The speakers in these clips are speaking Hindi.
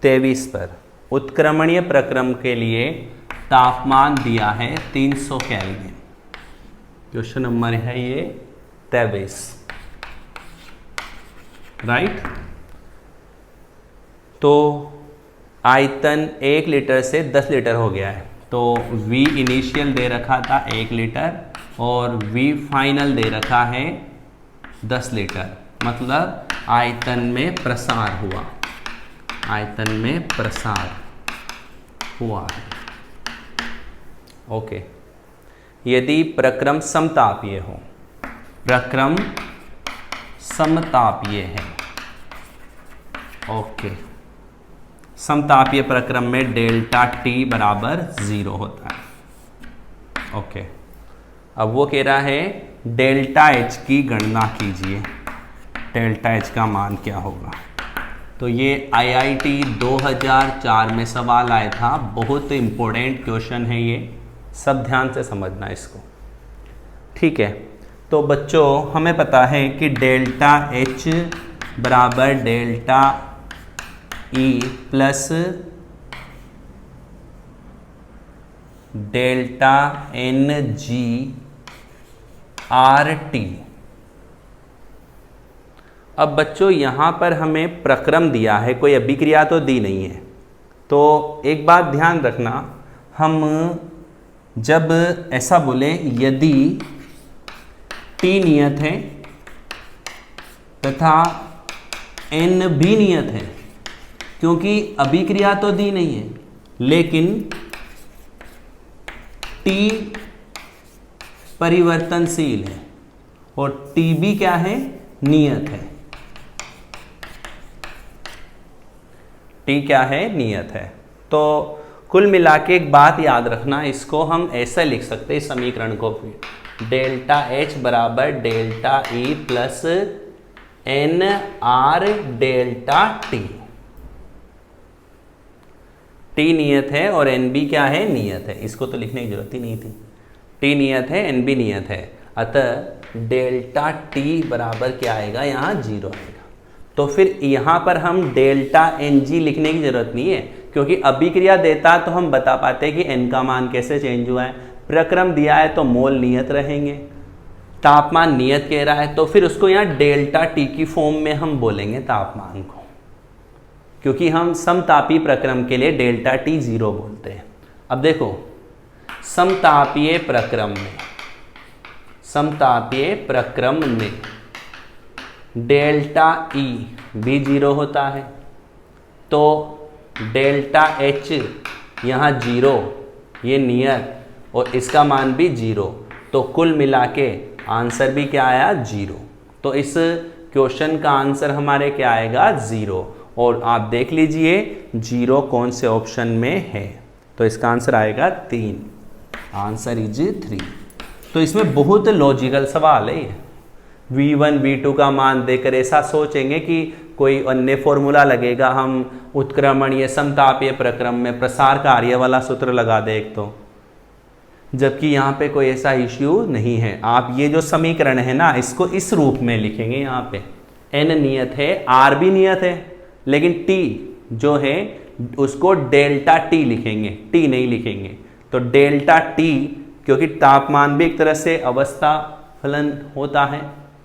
23 पर उत्क्रमणीय प्रक्रम के लिए तापमान दिया है 300 केल्विन। क्वेश्चन नंबर है ये 23, राइट। तो आयतन 1 लीटर से 10 लीटर हो गया है, तो V इनिशियल दे रखा था 1 लीटर और V फाइनल दे रखा है 10 लीटर, मतलब आयतन में प्रसार हुआ, आयतन में प्रसार हुआ है। ओके, यदि प्रक्रम समतापीय हो, प्रक्रम समतापीय है, ओके, समतापीय प्रक्रम में डेल्टा T बराबर 0 होता है। ओके, अब वो कह रहा है डेल्टा H की गणना कीजिए, डेल्टा H का मान क्या होगा। तो ये IIT 2004 में सवाल आया था, बहुत इम्पोर्टेंट क्वेश्चन है ये, सब ध्यान से समझना इसको, ठीक है। तो बच्चों हमें पता है कि डेल्टा H बराबर delta E plus delta NG RT। अब बच्चों यहाँ पर हमें प्रक्रम दिया है, कोई अभिक्रिया तो दी नहीं है। तो एक बात ध्यान रखना, हम जब ऐसा बोले यदि T नियत है तथा N भी नियत है, क्योंकि अभिक्रिया तो दी नहीं है, लेकिन T परिवर्तनशील है और T भी क्या है, नियत है। T क्या है, नियत है। तो कुल मिला के एक बात याद रखना, इसको हम ऐसा लिख सकते हैं इस समीकरण को, फिर डेल्टा H बराबर delta E plus N R delta T। T नियत है और N भी क्या है, नियत है, इसको तो लिखने की जरूरत ही नहीं थी। T नियत है, N भी नियत है, अतः डेल्टा T बराबर क्या आएगा, यहाँ 0 आएगा। तो फिर यहाँ पर हम डेल्टा NG लिखने की जरूरत नहीं है, क्योंकि अभिक्रिया देता तो हम बता पाते कि N का मान कैसे चेंज हुआ है। प्रक्रम दिया है तो मोल नियत रहेंगे, तापमान नियत कह रहा है, तो फिर उसको यहाँ डेल्टा T की फॉर्म में हम बोलेंगे तापमान को, क्योंकि हम समतापी प्रक्रम के लिए डेल्टा T 0 बोलते हैं। अब देखो, समतापीय प्रक्रम में डेल्टा E भी 0 होता है, तो डेल्टा H यहाँ 0, ये नियत, और इसका मान भी 0, तो कुल मिला के आंसर भी क्या आया, 0। तो इस क्वेश्चन का आंसर हमारे क्या आएगा, 0। और आप देख लीजिए 0 कौन से ऑप्शन में है, तो इसका आंसर आएगा 3, आंसर इज 3। तो इसमें बहुत लॉजिकल सवाल है ये। V1 V2 का मान देकर ऐसा सोचेंगे कि कोई अन्य फॉर्मूला लगेगा, हम उत्क्रमणीय समतापीय प्रक्रम में प्रसार कार्य वाला सूत्र लगा दे एक, तो जबकि यहाँ पे कोई ऐसा इश्यू नहीं है। आप ये जो समीकरण है ना, इसको इस रूप में लिखेंगे, यहाँ पे N नियत है, R भी नियत है, लेकिन T जो है उसको डेल्टा T लिखेंगे, T नहीं लिखेंगे। तो डेल्टा T, क्योंकि तापमान भी एक तरह से अवस्था फलन होता है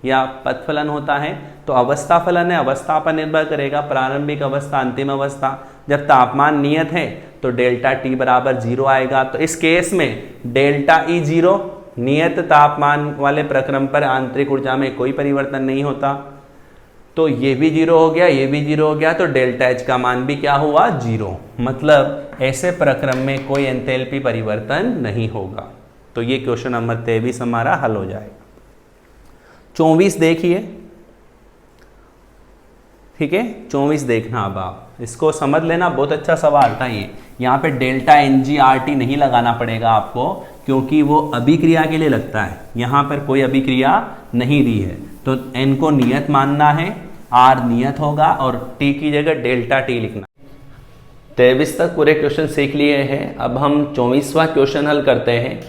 या पथ फलन होता है, तो अवस्था फलन है, अवस्था पर निर्भर करेगा, प्रारंभिक अवस्था, अंतिम अवस्था। जब तापमान नियत है तो डेल्टा T बराबर 0 आएगा। तो इस केस में डेल्टा E 0, नियत तापमान वाले प्रक्रम पर आंतरिक ऊर्जा में कोई परिवर्तन नहीं होता, तो ये भी 0 हो गया, ये भी 0 हो गया, तो डेल्टा H का मान भी क्या हुआ, 0। मतलब ऐसे प्रक्रम में कोई एंथैल्पी परिवर्तन नहीं होगा। तो ये क्वेश्चन नंबर 23 हमारा हल हो जाएगा। 24 देखिए, ठीक है, 24 देखना। अब आप इसको समझ लेना, बहुत अच्छा सवाल था ये। यहाँ पे डेल्टा NG RT नहीं लगाना पड़ेगा आपको, क्योंकि वो अभिक्रिया के लिए लगता है, यहाँ पर कोई अभिक्रिया नहीं दी है, तो N को नियत मानना है, R नियत होगा और T की जगह डेल्टा T लिखना। 23 तक पूरे क्वेश्चन सीख लिए हैं। अब हम 24वां क्वेश्चन हल करते हैं।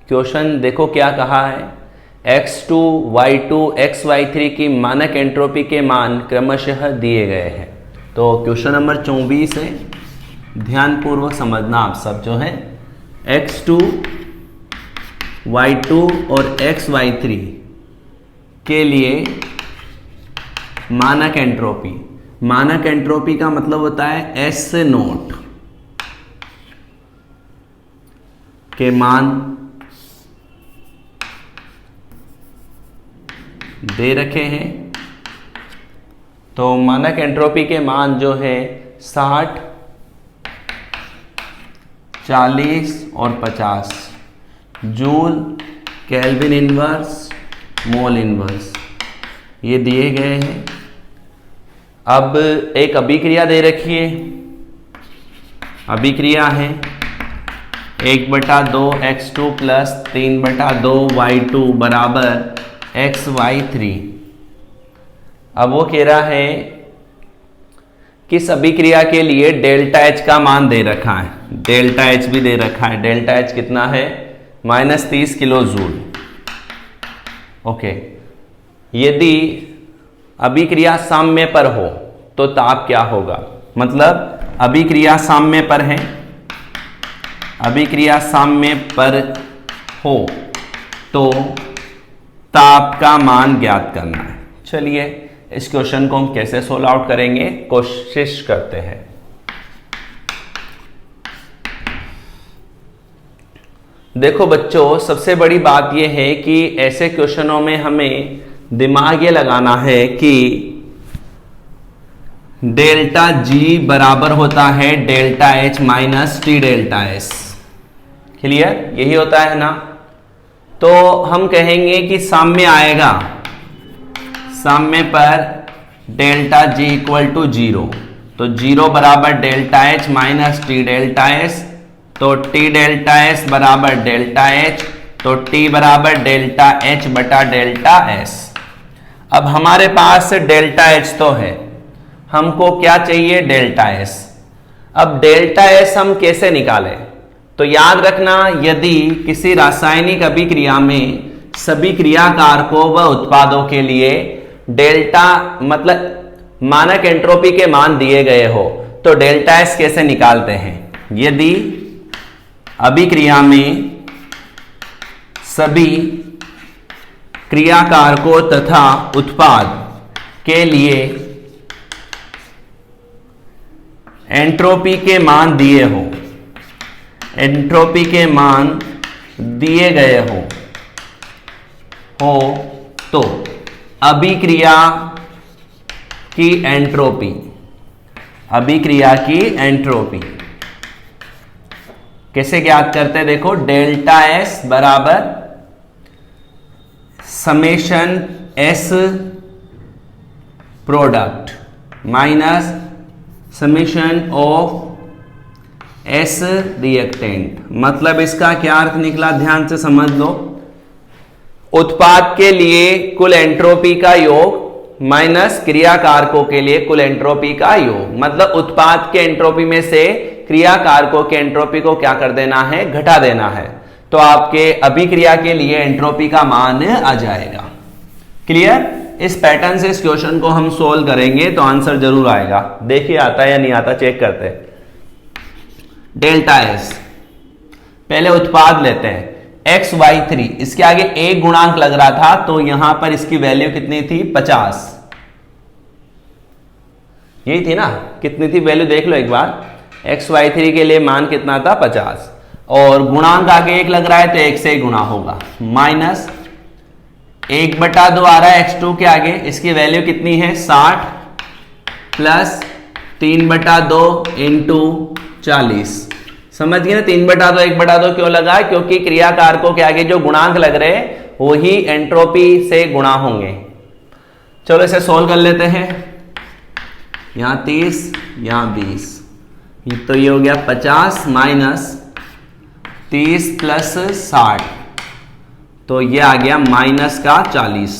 क्वेश्चन देखो क्या कहा है X2, Y2, XY3 की मानक एंट्रोपी के मान क्रमशः दिए गए हैं। तो क्वेश्चन नंबर 24 है, ध्यानपूर्वक समझना आप सब जो है। X2, Y2 और XY3 के लिए मानक एंट्रोपी, मानक एंट्रोपी का मतलब होता है S0 के मान दे रखे हैं। तो मानक एंट्रोपी के मान जो है 60, 40 और 50 joule, kelvin inverse, mole inverse, ये दिए गए हैं। अब एक अभिक्रिया दे रखी है, अभिक्रिया है 1/2 X2 प्लस 3/2 Y2 बराबर XY3। अब वो कह रहा है कि इस अभिक्रिया के लिए डेल्टा H का मान दे रखा है, डेल्टा H भी दे रखा है। डेल्टा H कितना है? -30 किलो जूल। ओके, यदि अभिक्रिया साम्य पर हो तो ताप क्या होगा? मतलब अभिक्रिया साम्य पर है, अभिक्रिया साम्य पर हो तो ताप का मान ज्ञात करना है। चलिए इस क्वेश्चन को हम कैसे सोल्व आउट करेंगे, कोशिश करते हैं। देखो बच्चों, सबसे बड़ी बात यह है कि ऐसे क्वेश्चनों में हमें दिमाग ये लगाना है कि डेल्टा G बराबर होता है delta H minus T delta S। Clear? यही होता है ना। तो हम कहेंगे कि साम्य आएगा, साम्य पर डेल्टा G इक्वल टू 0, तो 0 बराबर delta H minus T delta S, तो T डेल्टा S बराबर डेल्टा H, तो T बराबर डेल्टा H बटा डेल्टा S। अब हमारे पास डेल्टा H तो है, हमको क्या चाहिए? Delta S। अब डेल्टा S हम कैसे निकालें? तो याद रखना, यदि किसी रासायनिक अभिक्रिया में सभी क्रियाकारकों व उत्पादों के लिए डेल्टा मतलब मानक एंट्रोपी के मान दिए गए हो तो डेल्टा S कैसे निकालते हैं? यदि अभिक्रिया में सभी क्रियाकारकों तथा उत्पाद के लिए एंट्रोपी के मान दिए हो, एंट्रोपी के मान दिए गए हो तो अभिक्रिया की एंट्रोपी, अभिक्रिया की एंट्रोपी कैसे ज्ञात करते हैं? देखो, डेल्टा S बराबर summation S product minus summation of S reactant. मतलब इसका क्या अर्थ निकला, ध्यान से समझ लो। उत्पाद के लिए कुल एंट्रोपी का योग माइनस क्रियाकारकों के लिए कुल एंट्रोपी का योग, मतलब उत्पाद के एंट्रोपी में से क्रियाकारकों के एंट्रोपी को क्या कर देना है? घटा देना है। तो आपके अभिक्रिया के लिए एंट्रोपी का मान आ जाएगा। क्लियर? इस पैटर्न से इस क्वेश्चन को हम सोल्व करेंगे तो आंसर जरूर आएगा। देखिए आता है या नहीं आता, चेक करते हैं। डेल्टा S, पहले उत्पाद लेते हैं XY3, इसके आगे एक गुणांक लग रहा था तो यहां पर इसकी वैल्यू कितनी थी? 50। यही थी ना? कितनी थी वैल्यू? देख लो एक बार। XY3 के लिए मान कितना था? 50। और गुणांक आगे एक लग रहा है तो एक से गुणा होगा, माइनस 1/2 आ रहा है X2 के आगे, इसकी वैल्यू कितनी है? 60 प्लस 3/2 इंटू 40। समझ गए ना? 3/2 1/2 क्यों लगा? क्योंकि क्रियाकारकों के आगे जो गुणांक लग रहे हैं वही एंट्रोपी से गुणा होंगे। चलो इसे सोल्व कर लेते हैं। यहां 30, यहां 20, तो ये हो गया 50 माइनस 30 प्लस 60, तो ये आ गया माइनस का 40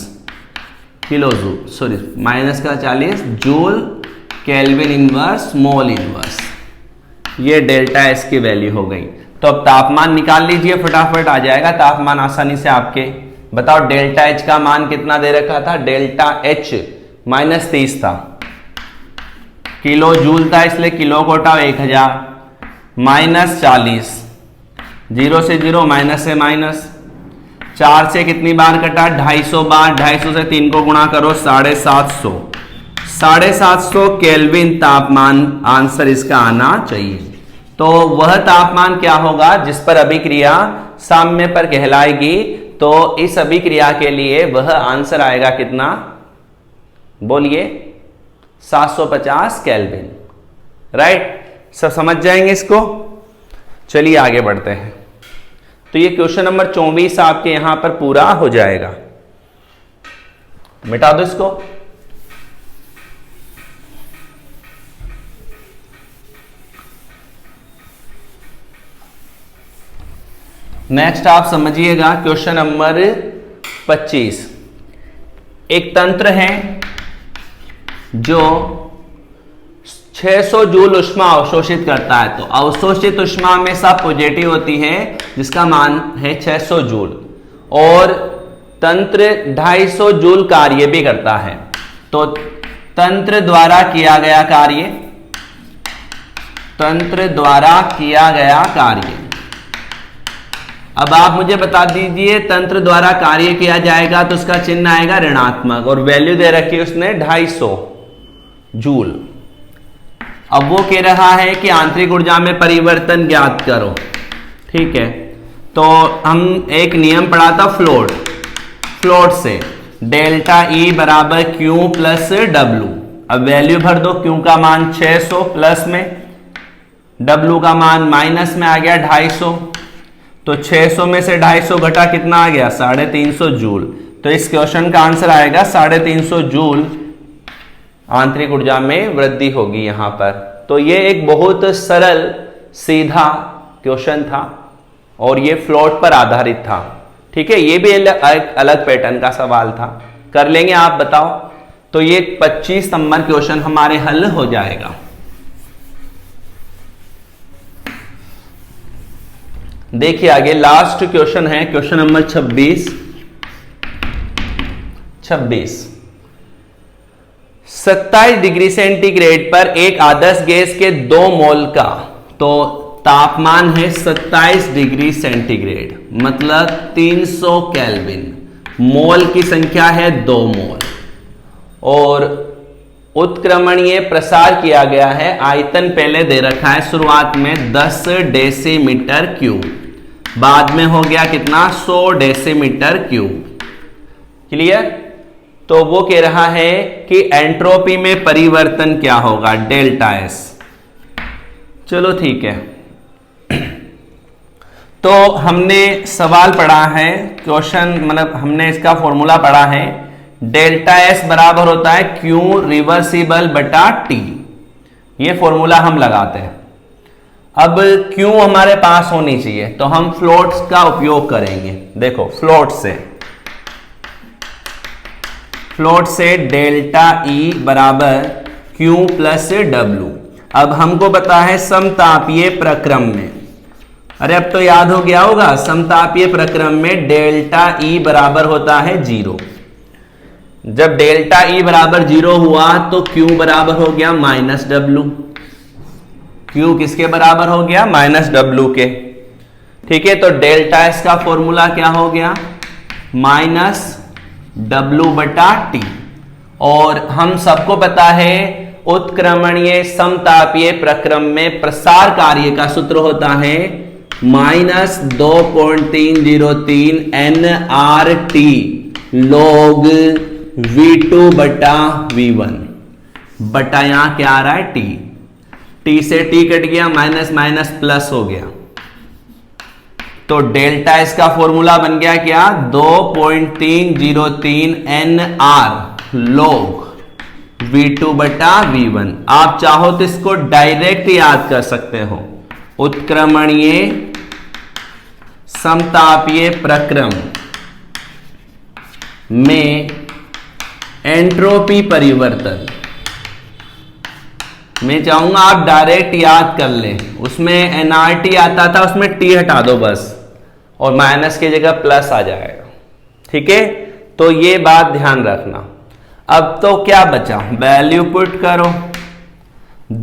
किलो जूल, सॉरी माइनस का 40 joule kelvin inverse mole inverse. ये डेल्टा एस की वैल्यू हो गई। तो अब तापमान निकाल लीजिए, फटाफट आ जाएगा तापमान आसानी से आपके। बताओ डेल्टा एच का मान कितना दे रखा था, डेल्टा एच -30 था, किलो जूल था इसलिए किलो को हटाओ 1000 -40, 0 से 0 माइनस से माइनस, 4 से कितनी बार कटा, 250 बार, 250 से 3 को गुणा करो 750, 750 केल्विन तापमान आंसर इसका आना चाहिए। तो वह तापमान क्या होगा जिस पर अभिक्रिया साम्य पर कहलाएगी, तो इस अभिक्रिया के लिए वह आंसर आएगा कितना, बोलिए 750 केल्विन। राइट, सब समझ जाएंगे इसको। चलिए आगे बढ़ते हैं। तो ये क्वेश्चन नंबर 24 आपके यहां पर पूरा हो जाएगा। मिटा दो इसको। नेक्स्ट आप समझिएगा क्वेश्चन नंबर 25। एक तंत्र है जो 600 जूल ऊष्मा अवशोषित करता है। तो अवशोषित ऊष्मा में सब पॉजिटिव होती है जिसका मान है 600 जूल, और तंत्र 250 जूल कार्य भी करता है। तो तंत्र द्वारा किया गया कार्य, तंत्र द्वारा किया गया कार्य, अब आप मुझे बता दीजिए तंत्र द्वारा कार्य किया जाएगा तो उसका चिन्ह आएगा ऋणात्मक, और वैल्यू दे रखी है उसने 250 जूल। अब वो कह रहा है कि आंतरिक ऊर्जा में परिवर्तन ज्ञात करो। ठीक है, तो हम एक नियम पढ़ा था फ्लोट, फ्लोट से डेल्टा ई बराबर क्यू प्लस डब्लू। अब वैल्यू भर दो, क्यू का मान 600 प्लस में, डब्लू का मान माइनस में आ गया 250। तो 600 में से 250 घटा कितना आ गया, 350 जूल। तो इस क्वेश्चन का आंसर आएगा 350 जूल आंतरिक ऊर्जा में वृद्धि होगी यहां पर। तो ये एक बहुत सरल सीधा क्वेश्चन था और ये फ्लोट पर आधारित था। ठीक है, ये भी एक अलग पैटर्न का सवाल था, कर लेंगे आप बताओ। तो ये 25 नंबर क्वेश्चन हमारे हल हो जाएगा। देखिए आगे लास्ट क्वेश्चन है क्वेश्चन नंबर 26। 27 डिग्री सेंटीग्रेड पर एक आदर्श गैस के 2 मोल का, तो तापमान है 27 डिग्री सेंटीग्रेड मतलब 300 केल्विन, मोल की संख्या है 2 मोल, और उत्क्रमणीय प्रसार किया गया है। आयतन पहले दे रखा है शुरुआत में 10 डेसीमीटर क्यूब, बाद में हो गया कितना 100 डेसीमीटर क्यूब। क्लियर। तो वो कह रहा है कि एंट्रोपी में परिवर्तन क्या होगा, डेल्टा एस। चलो ठीक है, तो हमने सवाल पढ़ा है, क्वेश्चन मतलब हमने इसका फॉर्मूला पढ़ा है, डेल्टा एस बराबर होता है क्यू रिवर्सिबल बटा टी। ये फॉर्मूला हम लगाते हैं। अब क्यू हमारे पास होनी चाहिए तो हम फ्लोट्स का उपयोग करेंगे। देखो फ्लोट से डेल्टा ई बराबर क्यू प्लस डब्लू। अब हमको पता है समतापीय प्रक्रम में, अरे अब तो याद हो गया होगा, समतापीय प्रक्रम में डेल्टा ई बराबर होता है 0। जब डेल्टा ई बराबर 0 हुआ तो क्यू बराबर हो गया माइनस डब्लू। क्यू किसके बराबर हो गया, माइनस डब्लू के। ठीक है, तो डेल्टा एस का फॉर्मूला क्या हो गया, माइनस डब्लू बटा टी। और हम सबको पता है उत्क्रमणीय समतापीय प्रक्रम में प्रसार कार्य का सूत्र होता है माइनस 2.303 NRT log V2 बटा V1 बटा यहां क्या आ रहा है T। T से T कट गया, माइनस माइनस प्लस हो गया, तो डेल्टा एस का फॉर्मूला बन गया क्या, 2.303 NR log V2 बटा V1। आप चाहो तो इसको डायरेक्ट याद कर सकते हो। उत्क्रमणीय समतापीय प्रक्रम में एंट्रोपी परिवर्तन, मैं चाहूंगा आप डायरेक्ट याद कर लें। उसमें एनआरटी आता था, उसमें टी हटा दो बस, और माइनस की जगह प्लस आ जाएगा। ठीक है, तो ये बात ध्यान रखना। अब तो क्या बचा, वैल्यू पुट करो,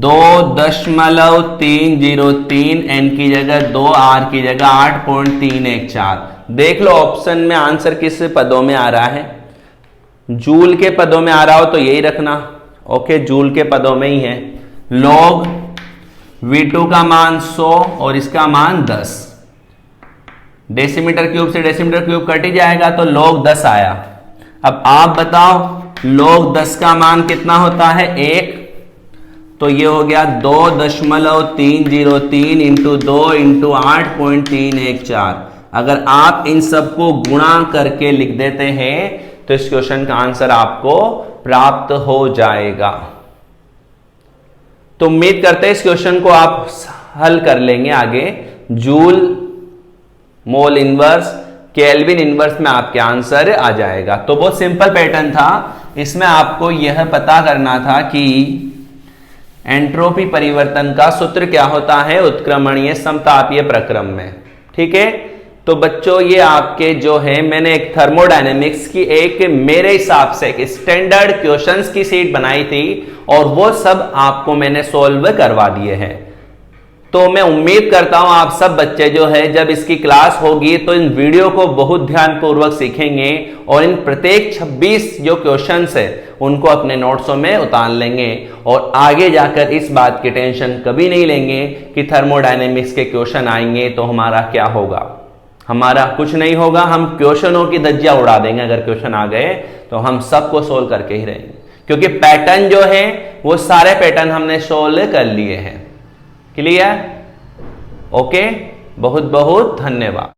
2.303 n की जगह 2 r की जगह 8.314। देख लो ऑप्शन में आंसर किस पदों में आ रहा है, जूल के पदों में आ रहा हो तो यही रखना। ओके, जूल के पदों में ही है। लॉग V2 का मान 100 और इसका मान 10, डेसीमीटर क्यूब से डेसीमीटर क्यूब कट ही जाएगा तो log 10 आया। अब आप बताओ log 10 का मान कितना होता है, 1, तो ये हो गया 2.303 इंटू 2 इंटू 8.314। अगर आप इन सबको गुणा करके लिख देते हैं तो इस क्वेश्चन का आंसर आपको प्राप्त हो जाएगा। तो उम्मीद करते हैं इस क्वेश्चन को आप हल कर लेंगे आगे। Joule, mole inverse, kelvin inverse में आपके आंसर आ जाएगा। तो बहुत सिंपल पैटर्न था, इसमें आपको यह पता करना था कि एंट्रोपी परिवर्तन का सूत्र क्या होता है उत्क्रमणीय समतापीय प्रक्रम में। ठीक है, तो बच्चों ये आपके जो है, मैंने एक थर्मोडायनेमिक्स की एक मेरे हिसाब से एक स्टैंडर्ड क्वेश्चंस की सीट बनाई थी और वो सब आपको मैंने सॉल्व करवा दिए हैं। तो मैं उम्मीद करता हूं आप सब बच्चे जो है जब इसकी क्लास होगी तो इन वीडियो को बहुत ध्यानपूर्वक सीखेंगे और इन प्रत्येक 26 जो क्वेश्चंस है उनको अपने नोट्सों में उतार लेंगे और आगे जाकर इस बात की टेंशन कभी नहीं लेंगे कि थर्मोडायनेमिक्स के क्वेश्चन आएंगे तो हमारा क्या होगा। हमारा कुछ नहीं होगा, हम क्वेश्चनों की धज्जियां उड़ा देंगे। अगर क्वेश्चन आ गए तो हम सबको सोल्व करके ही रहेंगे, क्योंकि पैटर्न जो है वो सारे पैटर्न हमने सोल्व कर लिए हैं। क्लियर? ओके, बहुत बहुत धन्यवाद।